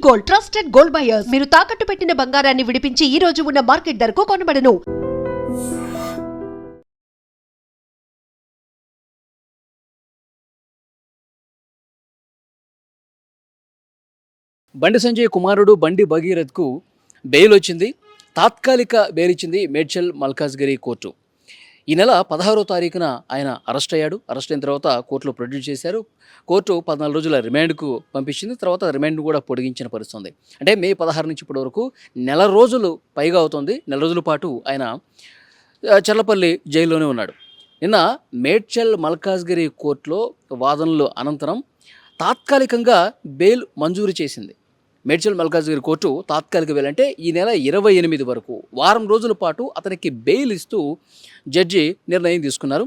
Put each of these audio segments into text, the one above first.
Gold, trusted gold buyers. మీరు తాకట్టు పెట్టిన బంగారాన్ని విడిపించి ఈ రోజు ఉన్న మార్కెట్ ధరకు కొనబడను. బండి సంజయ్ కుమారుడు బండి భగీరథ్కు బెయిల్ వచ్చింది. తాత్కాలిక బెయిల్ ఇచ్చింది మేడ్చల్ మల్కాజ్గిరి కోర్టు. ఈ నెల 16వ తారీఖున ఆయన అరెస్ట్ అయ్యాడు. అరెస్ట్ అయిన తర్వాత కోర్టులో ప్రొడ్యూస్ చేశారు. కోర్టు 14 రోజుల రిమాండ్కు పంపించింది. తర్వాత రిమాండ్ కూడా పొడిగించిన పరిస్థితుంది. అంటే మే 16 నుంచి ఇప్పటి వరకు నెల రోజులు పైగా అవుతుంది. నెల రోజుల పాటు ఆయన చర్లపల్లి జైల్లోనే ఉన్నాడు. నిన్న మేడ్చల్ మల్కాజ్గిరి కోర్టులో వాదనలు అనంతరం తాత్కాలికంగా బెయిల్ మంజూరు చేసింది. మేడ్చల్ మల్కాజ్గిరి కోర్టు తాత్కాలిక బెయిల్ అంటే ఈ నెల 28 వరకు వారం రోజుల పాటు అతనికి బెయిల్ ఇస్తూ జడ్జి నిర్ణయం తీసుకున్నారు.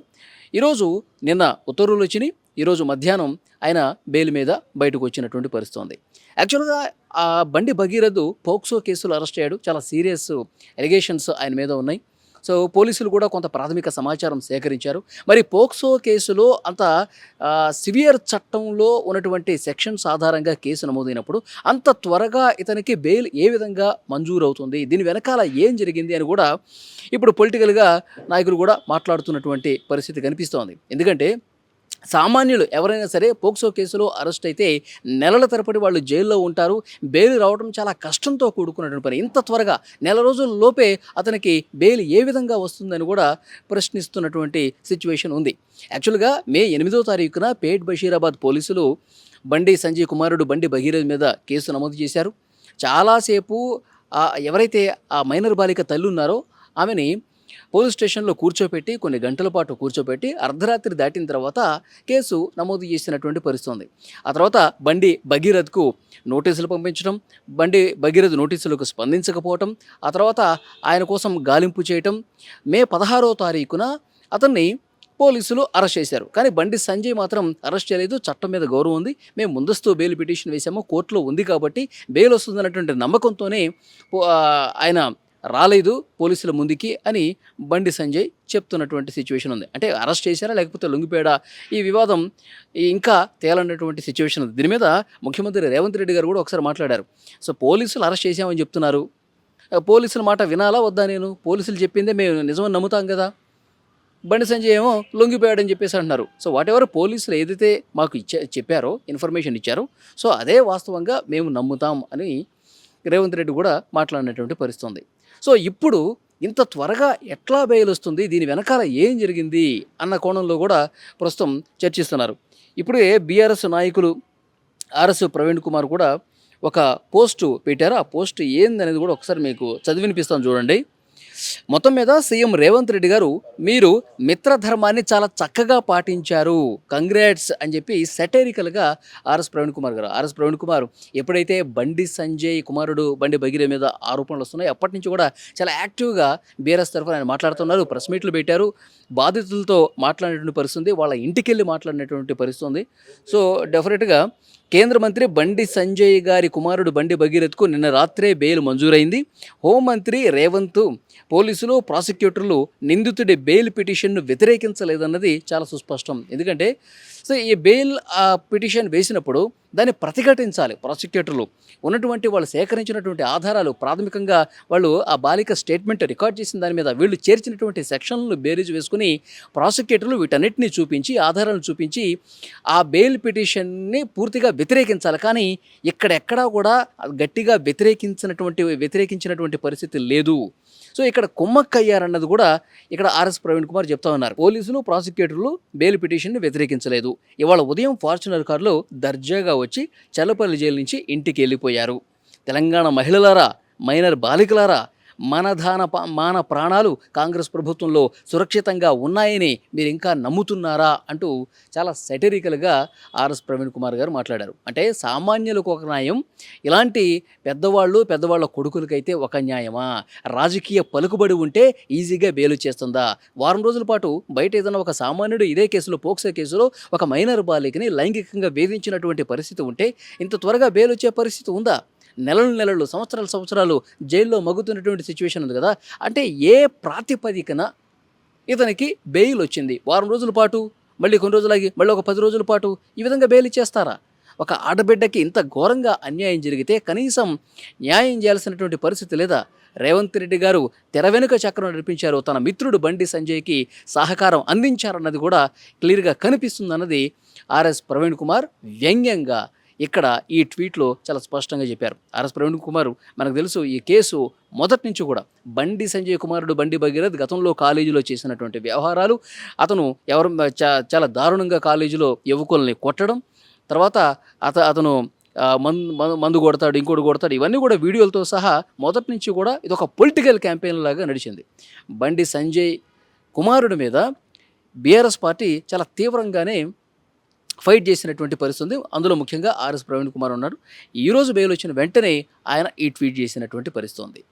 ఈరోజు నిన్న ఉత్తర్వులు వచ్చినాయి. ఈరోజు మధ్యాహ్నం ఆయన బెయిల్ మీద బయటకు వచ్చినటువంటి పరిస్థితి ఉంది. యాక్చువల్గా ఆ బండి భగీరథ్ పోక్సో కేసులో అరెస్ట్ అయ్యాడు. చాలా సీరియస్ ఎలిగేషన్స్ ఆయన మీద ఉన్నాయి. సో పోలీసులు కూడా కొంత ప్రాథమిక సమాచారం సేకరించారు. మరి పోక్సో కేసులో అంత సివియర్ చట్టంలో ఉన్నటువంటి సెక్షన్స్ ఆధారంగా కేసు నమోదైనప్పుడు అంత త్వరగా ఇతనికి బెయిల్ ఏ విధంగా మంజూరు అవుతుంది, దీని వెనకాల ఏం జరిగింది అని కూడా ఇప్పుడు పొలిటికల్గా నాయకులు కూడా మాట్లాడుతున్నటువంటి పరిస్థితి కనిపిస్తోంది. ఎందుకంటే సామాన్యులు ఎవరైనా సరే పోక్సో కేసులో అరెస్ట్ అయితే నెలల తరబడి వాళ్ళు జైల్లో ఉంటారు. బెయిల్ రావడం చాలా కష్టంతో కూడుకున్నటువంటి పని. ఇంత త్వరగా నెల రోజుల లోపే అతనికి బెయిల్ ఏ విధంగా వస్తుందని కూడా ప్రశ్నిస్తున్నటువంటి సిచ్యువేషన్ ఉంది. యాక్చువల్గా మే 8వ తారీఖున పేట్ బషీరాబాద్ పోలీసులు బండి సంజయ్ కుమారుడు బండి భగీరథ్ మీద కేసు నమోదు చేశారు. చాలాసేపు ఎవరైతే ఆ మైనర్ బాలిక తల్లి ఉన్నారో ఆమెని పోలీస్ స్టేషన్లో కూర్చోపెట్టి కొన్ని గంటల పాటు కూర్చోపెట్టి అర్ధరాత్రి దాటిన తర్వాత కేసు నమోదు చేసినటువంటి పరిస్థితి ఉంది. ఆ తర్వాత బండి భగీరథ్కు నోటీసులు పంపించడం, బండి భగీరథ్ నోటీసులకు స్పందించకపోవటం, ఆ తర్వాత ఆయన కోసం గాలింపు చేయటం. మే 16వ తారీఖున అతన్ని పోలీసులు అరెస్ట్ చేశారు. కానీ బండి సంజయ్ మాత్రం అరెస్ట్ చేయలేదు. చట్టం మీద గౌరవం ఉంది, మేము ముందస్తు బెయిల్ పిటిషన్ వేసాము, కోర్టులో ఉంది కాబట్టి బెయిల్ వస్తుందన్నటువంటి నమ్మకంతోనే ఆయన రాలేదు పోలీసుల ముందుకి అని బండి సంజయ్ చెప్తున్నటువంటి సిచ్యువేషన్ ఉంది. అంటే అరెస్ట్ చేశారా లేకపోతే లొంగిపోయాడా, ఈ వివాదం ఇంకా తేలన్నటువంటి సిచ్యువేషన్ ఉంది. దీని మీద ముఖ్యమంత్రి రేవంత్ రెడ్డి గారు కూడా ఒకసారి మాట్లాడారు. సో పోలీసులు అరెస్ట్ చేశామని చెప్తున్నారు, పోలీసుల మాట వినాలా వద్దా? నేను పోలీసులు చెప్పిందే మేము నిజమని నమ్ముతాం కదా. బండి సంజయ్ ఏమో లొంగిపోయాడని చెప్పేసి అంటున్నారు. సో వాటెవర్ పోలీసులు ఏదైతే మాకు చెప్పారో, ఇన్ఫర్మేషన్ ఇచ్చారో, సో అదే వాస్తవంగా మేము నమ్ముతాం అని రేవంత్ రెడ్డి కూడా మాట్లాడినటువంటి పరిస్థితి ఉంది. సో ఇప్పుడు ఇంత త్వరగా ఎట్లా బెయిల్ వస్తుంది, దీని వెనకాల ఏం జరిగింది అన్న కోణంలో కూడా ప్రస్తుతం చర్చిస్తున్నారు. ఇప్పుడే బీఆర్ఎస్ నాయకులు ఆర్ఎస్ ప్రవీణ్ కుమార్ కూడా ఒక పోస్టు పెట్టారు. ఆ పోస్ట్ ఏందనేది కూడా ఒకసారి మీకు చదివినిపిస్తాను చూడండి. మొత్తం మీద సీఎం రేవంత్ రెడ్డి గారు మీరు మిత్రధర్మాన్ని చాలా చక్కగా పాటించారు, కంగ్రాట్స్ అని చెప్పి సెటైరికల్గా ఆర్ఎస్ ప్రవీణ్ కుమార్ ఎప్పుడైతే బండి సంజయ్ కుమారుడు బండి భగీరథ్ మీద ఆరోపణలు వస్తున్నాయి అప్పటి నుంచి కూడా చాలా యాక్టివ్గా బీఆర్ఎస్ తరఫున ఆయన మాట్లాడుతున్నారు. ప్రెస్ మీట్లు పెట్టారు, బాధితులతో మాట్లాడినటువంటి పరిస్థితి, వాళ్ళ ఇంటికి వెళ్ళి మాట్లాడినటువంటి పరిస్థితి. సో డెఫినెట్గా కేంద్ర మంత్రి బండి సంజయ్ గారి కుమారుడు బండి భగీరథ్కు నిన్న రాత్రే బెయిల్ మంజూరైంది. హోంమంత్రి రేవంత్, పోలీసులు, ప్రాసిక్యూటర్లు నిందితుడి బెయిల్ పిటిషన్ను వ్యతిరేకించలేదన్నది చాలా సుస్పష్టం. ఎందుకంటే సో ఈ బెయిల్ పిటిషన్ వేసినప్పుడు దాన్ని ప్రతిఘటించాలి ప్రాసిక్యూటర్లు. ఉన్నటువంటి వాళ్ళు సేకరించినటువంటి ఆధారాలు, ప్రాథమికంగా వాళ్ళు ఆ బాలిక స్టేట్మెంట్ రికార్డ్ చేసిన దాని మీద వీళ్ళు చేర్చినటువంటి సెక్షన్లను బేరీజు వేసుకుని ప్రాసిక్యూటర్లు వీటన్నిటిని చూపించి, ఆధారాలను చూపించి ఆ బెయిల్ పిటిషన్ని పూర్తిగా వ్యతిరేకించాలి. కానీ ఇక్కడెక్కడా కూడా గట్టిగా వ్యతిరేకించినటువంటి పరిస్థితి లేదు. సో ఇక్కడ కుమ్మక్కయ్యారన్నది కూడా ఇక్కడ ఆర్ఎస్ ప్రవీణ్ కుమార్ చెప్తా ఉన్నారు. పోలీసులు, ప్రాసిక్యూటర్లు బెయిల్ పిటిషన్ని వ్యతిరేకించలేదు. ఇవాళ ఉదయం ఫార్చునర్ కారులో దర్జాగా వచ్చి చల్లపల్లి జైలు నుంచి ఇంటికి వెళ్ళిపోయారు. తెలంగాణ మహిళలారా, మైనర్ బాలికలారా, మాన ప్రాణాలు కాంగ్రెస్ ప్రభుత్వంలో సురక్షితంగా ఉన్నాయని మీరు ఇంకా నమ్ముతున్నారా అంటూ చాలా సెటరికల్గా ఆర్ఎస్ ప్రవీణ్ కుమార్ గారు మాట్లాడారు. అంటే సామాన్యులకు ఒక న్యాయం, ఇలాంటి పెద్దవాళ్ళ కొడుకులకైతే ఒక న్యాయమా? రాజకీయ పలుకుబడి ఉంటే ఈజీగా బెయిల్ చేస్తుందా? వారం రోజుల పాటు బయట ఏదైనా ఒక సామాన్యుడు ఇదే కేసులో, పోక్సో కేసులో ఒక మైనర్ బాలికని లైంగికంగా వేధించినటువంటి పరిస్థితి ఉంటే ఇంత త్వరగా బెయిల్ వచ్చే పరిస్థితి ఉందా? నెలలు సంవత్సరాలు జైల్లో మగ్గుతున్నటువంటి సిచ్యువేషన్ ఉంది కదా. అంటే ఏ ప్రాతిపదికన ఇతనికి బెయిల్ వచ్చింది? వారం రోజుల పాటు, మళ్ళీ కొన్ని రోజులకి, మళ్ళీ ఒక 10 రోజుల పాటు ఈ విధంగా బెయిల్ ఇచ్చేస్తారా? ఒక ఆడబిడ్డకి ఇంత ఘోరంగా అన్యాయం జరిగితే కనీసం న్యాయం చేయాల్సినటువంటి పరిస్థితి లేదా? రేవంత్ రెడ్డి గారు తెర వెనుక చక్రం నడిపించారు, తన మిత్రుడు బండి సంజయ్కి సహకారం అందించారన్నది కూడా క్లియర్గా కనిపిస్తుందన్నది ఆర్ఎస్ ప్రవీణ్ కుమార్ వ్యంగ్యంగా ఇక్కడ ఈ ట్వీట్లో చాలా స్పష్టంగా చెప్పారు. ఆర్ఎస్ ప్రవీణ్ కుమార్ మనకు తెలుసు, ఈ కేసు మొదటి నుంచి కూడా బండి సంజయ్ కుమారుడు బండి భగీరథ్ గతంలో కాలేజీలో చేసినటువంటి వ్యవహారాలు, అతను చాలా దారుణంగా కాలేజీలో యువకుల్ని కొట్టడం, తర్వాత అతను మందు కొడతాడు, ఇంకోటి కొడతాడు, ఇవన్నీ కూడా వీడియోలతో సహా మొదటి నుంచి కూడా ఇది ఒక పొలిటికల్ క్యాంపెయిన్ లాగా నడిచింది. బండి సంజయ్ కుమారుడి మీద బీఆర్ఎస్ పార్టీ చాలా తీవ్రంగానే ఫైట్ చేసినటువంటి పరిస్థితి ఉంది. అందులో ముఖ్యంగా ఆర్ఎస్ ప్రవీణ్ కుమార్ ఉన్నారు. ఈరోజు బెయిల్ వచ్చిన వెంటనే ఆయన ఈ ట్వీట్ చేసినటువంటి పరిస్థితి ఉంది.